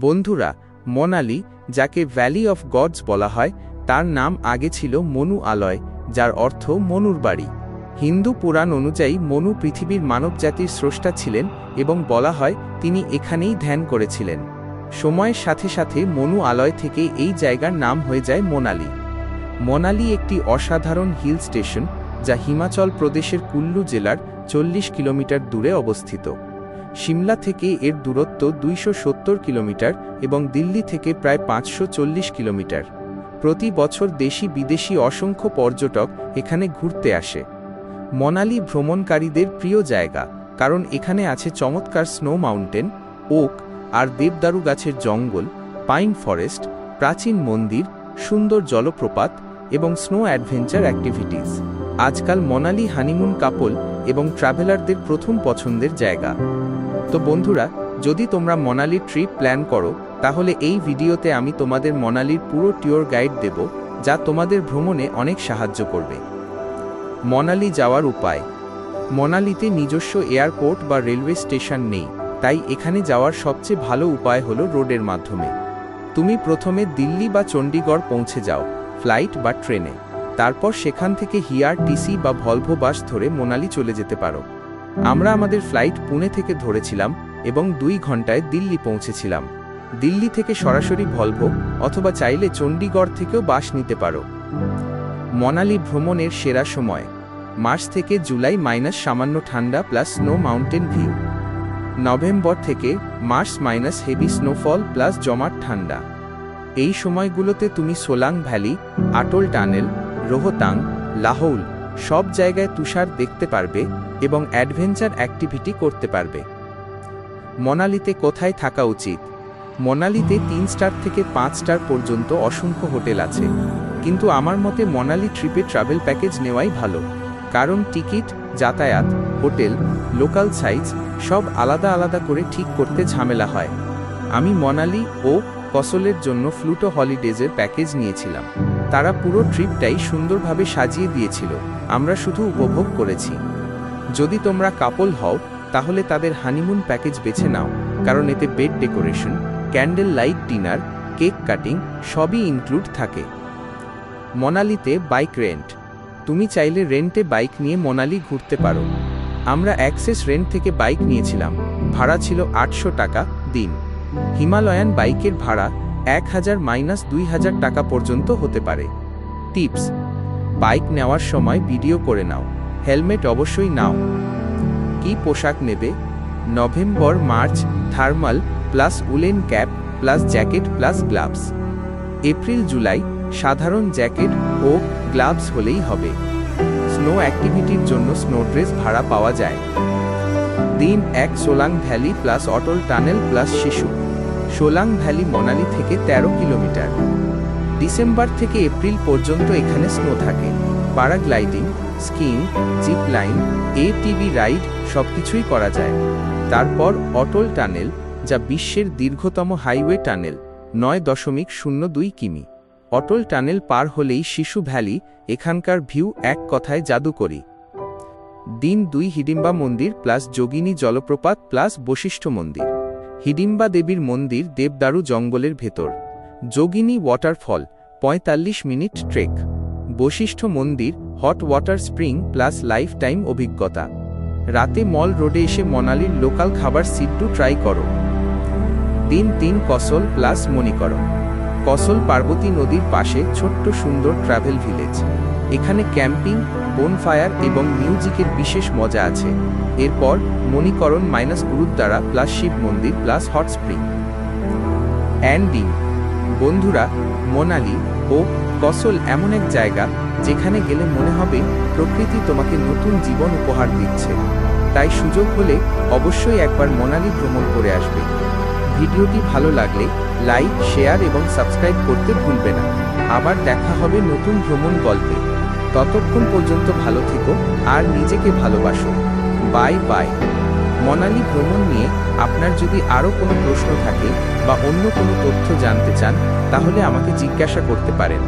বন্ধুরা, মনালি, যাকে valley of gods বলা হয়, তার নাম আগে ছিল মনু আলয়, যার অর্থ মনুর বাড়ি। হিন্দু পুরাণ অনুযায়ী মনু পৃথিবীর মানবজাতির স্রষ্টা ছিলেন এবং বলা হয় তিনি এখানেই ধ্যান করেছিলেন। সময়ের সাথে সাথে মনু আলয় থেকে এই জায়গার নাম হয়ে যায় মনালি। মনালি একটি অসাধারণ হিল স্টেশন যা হিমাচল প্রদেশের কুল্লু জেলার 40 কিলোমিটার দূরে অবস্থিত। সিমলা থেকে এর দূরত্ব 270 কিলোমিটার এবং দিল্লি থেকে প্রায় 540 কিলোমিটার। প্রতি বছর দেশি বিদেশি অসংখ্য পর্যটক এখানে ঘুরতে আসে। মনালি ভ্রমণকারীদের প্রিয় জায়গা, কারণ এখানে আছে চমৎকার স্নো মাউন্টেন, ওক আর দেবদারু গাছের জঙ্গল, পাইন ফরেস্ট, প্রাচীন মন্দির, সুন্দর জলপ্রপাত এবং স্নো অ্যাডভেঞ্চার অ্যাক্টিভিটিস। আজকাল মনালি হানিমুন কাপল এবং ট্রাভেলারদের প্রথম পছন্দের জায়গা। তো বন্ধুরা, যদি তোমরা মনালির ট্রিপ প্ল্যান করো, তাহলে এই ভিডিওতে আমি তোমাদের মনালির পুরো ট্যুর গাইড দেব, যা তোমাদের ভ্রমণে অনেক সাহায্য করবে। মনালি যাওয়ার উপায়। মনালিতে নিজস্ব এয়ারপোর্ট বা রেলওয়ে স্টেশন নেই, তাই এখানে যাওয়ার সবচেয়ে ভালো উপায় হলো রোডের মাধ্যমে। তুমি প্রথমে দিল্লি বা চণ্ডীগড় পৌঁছে যাও ফ্লাইট বা ট্রেনে। তারপর সেখান থেকে হিআরটিসি বা ভলভো বাস ধরে মনালি চলে যেতে পারো। আমরা আমাদের ফ্লাইট পুনে থেকে ধরেছিলাম এবং 2 ঘন্টায় দিল্লি পৌঁছেছিলাম। দিল্লি থেকে সরাসরি ভলভো অথবা চাইলে চণ্ডীগড় থেকেও বাস নিতে পারো। মনালি ভ্রমণের সেরা সময় মার্চ থেকে জুলাই, সামান্য ঠান্ডা plus snow mountain view. November থেকে মার্চ হেভি স্নোফল প্লাস জমাট ঠান্ডা। এই সময়গুলোতে তুমি সোলাং ভ্যালি, আটল টানেল, রোহতাং, লাহৌল সব জায়গায় তুষার দেখতে পারবে এবং অ্যাডভেঞ্চার অ্যাক্টিভিটি করতে পারবে। মনালিতে কোথায় থাকা উচিত? মনালিতে 3 স্টার থেকে 5 স্টার পর্যন্ত অসংখ্য হোটেল আছে, কিন্তু আমার মতে মনালি ট্রিপে ট্রাভেল প্যাকেজ নেওয়াই ভালো, কারণ টিকিট, যাতায়াত, হোটেল, লোকাল সাইজ সব আলাদা আলাদা করে ঠিক করতে ঝামেলা হয়। আমি মনালি ও কসলের জন্য ফ্লুটো হলিডেজের প্যাকেজ নিয়েছিলাম। তারা পুরো ট্রিপটাই সুন্দরভাবে সাজিয়ে দিয়েছিল, আমরা শুধু উপভোগ করেছি। যদি তোমরা কাপল হও, তাহলে তাদের হানিমুন প্যাকেজ বেছে নাও, কারণ এতে bed decoration, candle light dinner, cake cutting সবই ইনক্লুড থাকে। মনালিতে বাইক রেন্ট। তুমি চাইলে রেন্টে বাইক নিয়ে মনালি ঘুরতে পারো। আমরা অ্যাক্সেস রেন্ট থেকে বাইক নিয়েছিলাম, ভাড়া ছিল 800 টাকা দিন। হিমালয়ান বাইকের ভাড়া 1000-2000 টাকা পর্যন্ত হতে পারে। টিপস: বাইক নেওয়ার সময় ভিডিও করে নাও, হেলমেট অবশ্যই নাও। কি পোশাক নেবে? November March thermal plus woollen cap plus jacket plus gloves. April July সাধারণ জ্যাকেট ও গ্লাভস হলেই হবে। স্নো অ্যাক্টিভিটির জন্য স্নো ড্রেস ভাড়া পাওয়া যায়। দিন 1 সোলাং ভ্যালি প্লাস অটল টানেল প্লাস শিশু। সোলাং ভ্যালি মনালি থেকে 13 কিলোমিটার। ডিসেম্বর থেকে এপ্রিল পর্যন্ত এখানে স্নো থাকে। Paragliding, skiing, zip line, ATV ride সবকিছুই করা যায়। তারপর অটল টানেল, যা বিশ্বের দীর্ঘতম হাইওয়ে টানেল, 9.02 কিমি। অটল টানেল পার হলেই শিশু ভ্যালি, এখানকার ভিউ এক কথায় জাদুকরী। দিন 2 হিডিম্বা মন্দির প্লাস যোগিনী জলপ্রপাত প্লাস বশিষ্ঠ মন্দির। হিডিম্বা দেবীর মন্দির দেবদারু জঙ্গলের ভেতর। যোগিনী ওয়াটারফল 45 মিনিট ট্রেক। বশিষ্ঠ মন্দির hot water spring plus life time অভিজ্ঞতা। রাতে মল রোডে এসে মনালির লোকাল খাবার সিড্ডু ট্রাই করো। দিন 3 কসল প্লাস মণিকরণ। কসল পার্বতী নদীর পাশে ছোট্ট সুন্দর ট্রাভেল ভিলেজ। এখানে ক্যাম্পিং, বোনফায়ার এবং মিউজিকের বিশেষ মজা আছে। এরপর মণিকরণ গুরুদ্বারা প্লাস শিব মন্দির প্লাস হট স্প্রিং। এন্ডিং। বন্ধুরা, মনালি ও কসল এমন এক জায়গা যেখানে গেলে মনে হবে প্রকৃতি তোমাকে নতুন জীবন উপহার দিচ্ছে। তাই সুযোগ হলে অবশ্যই একবার মনালি ভ্রমণ করে আসবে। ভিডিওটি ভালো লাগলে লাইক, শেয়ার এবং সাবস্ক্রাইব করতে ভুলবে না। আবার দেখা হবে নতুন ভ্রমণ গল্পে। ততক্ষণ পর্যন্ত ভালো থেকো আর নিজেকে ভালোবাসো। Bye bye. মনালি ভ্রমণ নিয়ে আপনার যদি আরও কোনো প্রশ্ন থাকে বা অন্য কোনো তথ্য জানতে চান, তাহলে আমাকে জিজ্ঞাসা করতে পারেন।